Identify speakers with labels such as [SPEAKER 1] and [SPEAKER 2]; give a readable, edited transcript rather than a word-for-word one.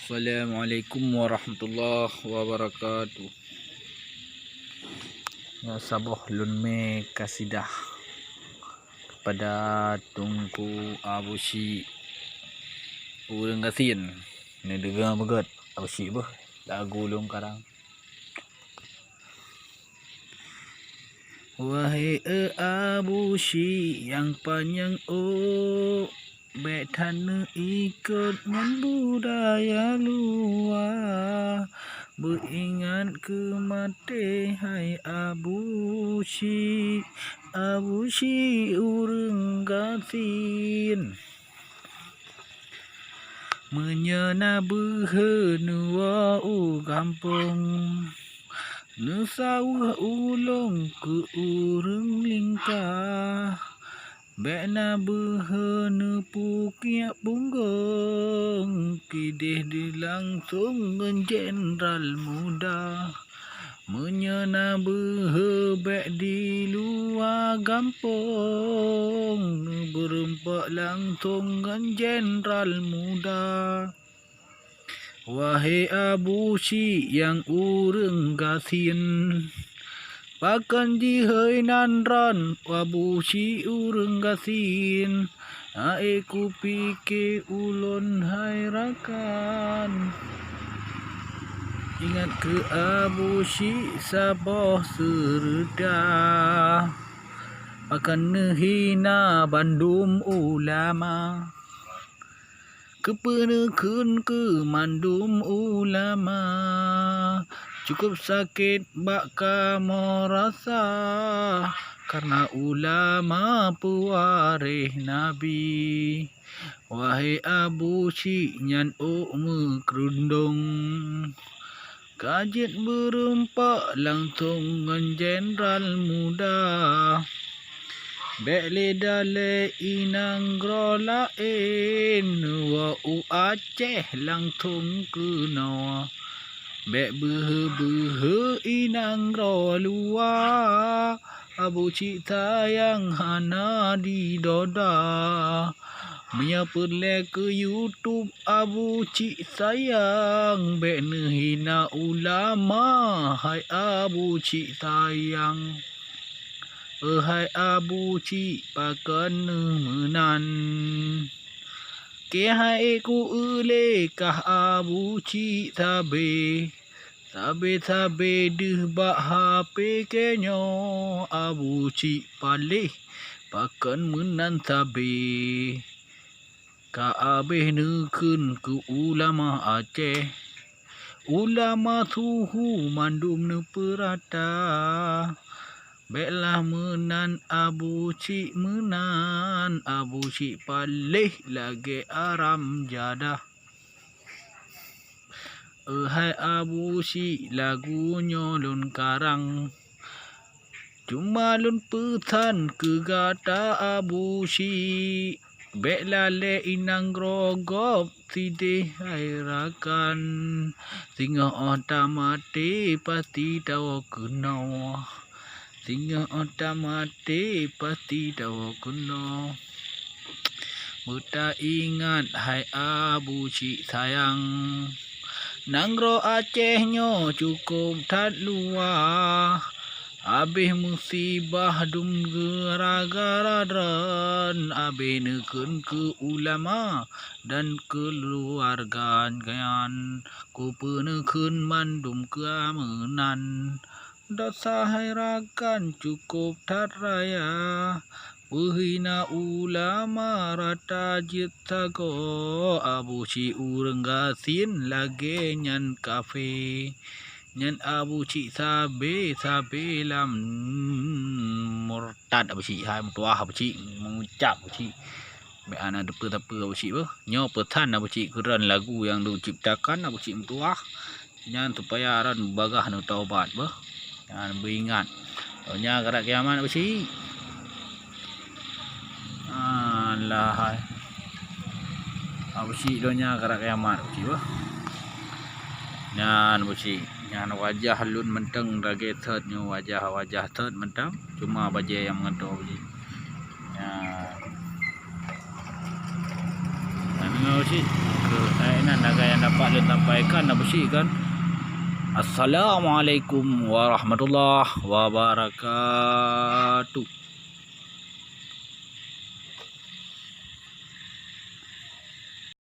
[SPEAKER 1] Assalamualaikum warahmatullahi wabarakatuh. Ya sabah lun me kasidah kepada tungku Abu Syik urang gasin. Ni dengar begat Abu Syik bah lagu lung karang. Wahai Abu Syik yang panjang betana ikut dengan budaya luar, beringat ke mati hai Abu Syik urang gasin. Menyana behenua kampung, nesawah ulung ke urang lingkah, bekna behenu pukiak punggung, kidih dilangsung dengan jenderal muda. Menyana behebek di luar kampung, berempat langsung dengan jenderal muda. Wahai Abu Syik yang urang gasin, pakan jihai nanran Abu Syik urang gasin, aku fikir ulun hai rakan. Ingat ke Abu Syik sabah serda, akan nehina bandum ulama, kepenekeun ke mandum ulama, cukup sakit bak kamu rasa, karena ulama pewaris Nabi. Wahai Abu Syik nyan mekerundung, kajet berempak langsung dengan jenderal muda, bek ledale inang lain wa Aceh langsung ke nawa, bek behe inang luar, Abu Syik sayang hana di doda. Menyapelai ke YouTube Abu Syik sayang, bek nehina ulama hai Abu Syik sayang. Hai Abu Syik pakan menan, ke hai ku kah Abu Syik sabe deh bak HP kenyo, Abu Syik palih pakan menan sabe. Ka abeh neken ke ulama Aceh, ulama suhu mandum ne perata, beklah menan Abu Syik menan, Abu Syik palih lagi aram jadah. Hai Abu Syik lagunya lun karang, cuma lun pesan ke gata Abu Syik, bek lale inang grogop sidih hai rakan, singa ota mati pasti tahu kena, singa ota mati pasti tahu kena. Beta ingat hai Abu Syik sayang, nangro Acehnya cukup tat luar, abih musibah dum gara-gara dran, abih neken ke ulama dan keluarga gayan, ku peneken mandum keamanan. Dosa hai rakan cukup tat raya, wehina ulama rata jitago, Abu Syik urang gasin lagi nyan kafe. Nyan Abu Syik sabe lam murtad Abu Syik hai mutuah Abu Syik mengucap Abu Syik be ana depa Abu Syik bah nyo pesan Abu Syik keran lagu yang diciptakan Abu Syik mutuah nyan supaya ran bagah nu taubat bah, jangan beringat nya kerak kiamat Abu Syik. Alah hai Abu Syik donya kerak kiamat Abu Syik bah, nyan Abu Syik nyan wajah lun menteng rage tetnya wajah tet menteng, cuma baje yang mengentu Abu Syik. Nyan Abu Syik ke nan naga yang dapat dia sampaikan apa sih kan. Assalamualaikum warahmatullahi wabarakatuh.